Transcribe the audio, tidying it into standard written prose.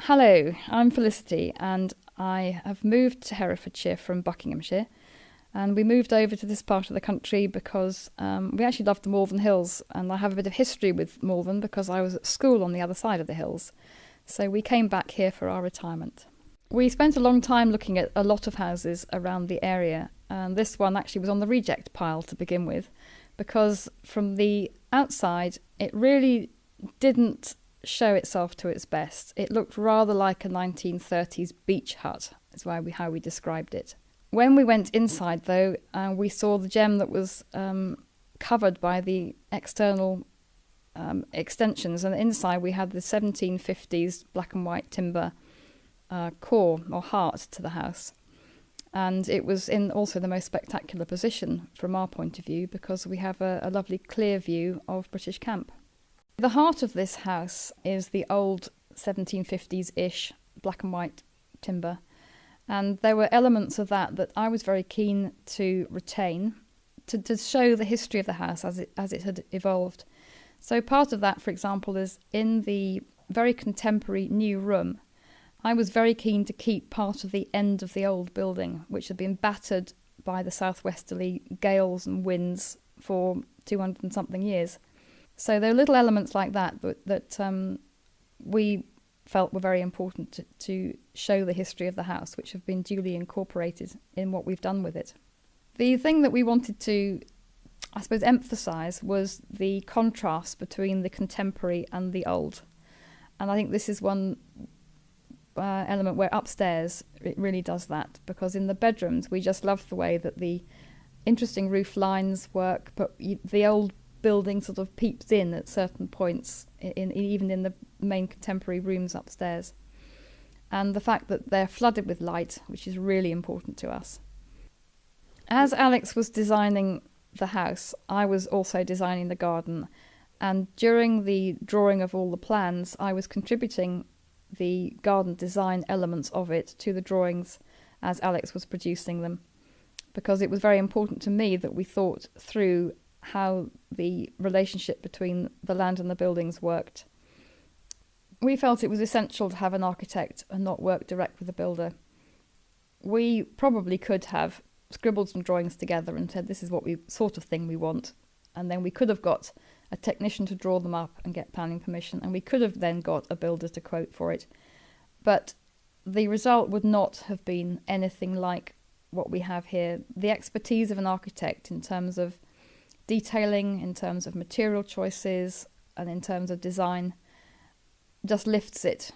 Hello, I'm Felicity and I have moved to Herefordshire from Buckinghamshire, and we moved over to this part of the country because we actually loved the Malvern Hills, and I have a bit of history with Malvern because I was at school on the other side of the hills. So we came back here for our retirement. We spent a long time looking at a lot of houses around the area, and this one actually was on the reject pile to begin with, because from the outside it really didn't show itself to its best. It looked rather like a 1930s beach hut, is how we described it. When we went inside though, we saw the gem that was covered by the external extensions, and inside we had the 1750s black and white timber core or heart to the house. And it was in also the most spectacular position from our point of view because we have a lovely clear view of British Camp. The heart of this house is the old 1750s-ish black and white timber, and there were elements of that I was very keen to retain to show the history of the house as it had evolved. So part of that, for example, is in the very contemporary new room. I was very keen to keep part of the end of the old building, which had been battered by the southwesterly gales and winds for 200 and something years. So there are little elements like that we felt were very important to show the history of the house, which have been duly incorporated in what we've done with it. The thing that we wanted to, I suppose, emphasise was the contrast between the contemporary and the old. And I think this is one element where upstairs it really does that, because in the bedrooms we just love the way that the interesting roof lines work, but the old building sort of peeps in at certain points, even in the main contemporary rooms upstairs. And the fact that they're flooded with light, which is really important to us. As Alex was designing the house, I was also designing the garden, and during the drawing of all the plans, I was contributing the garden design elements of it to the drawings as Alex was producing them, because it was very important to me that we thought through how the relationship between the land and the buildings worked. We felt it was essential to have an architect and not work direct with the builder. We probably could have scribbled some drawings together and said this is what sort of thing we want, and then we could have got a technician to draw them up and get planning permission, and we could have then got a builder to quote for it. But the result would not have been anything like what we have here. The expertise of an architect in terms of detailing, in terms of material choices, and in terms of design just lifts it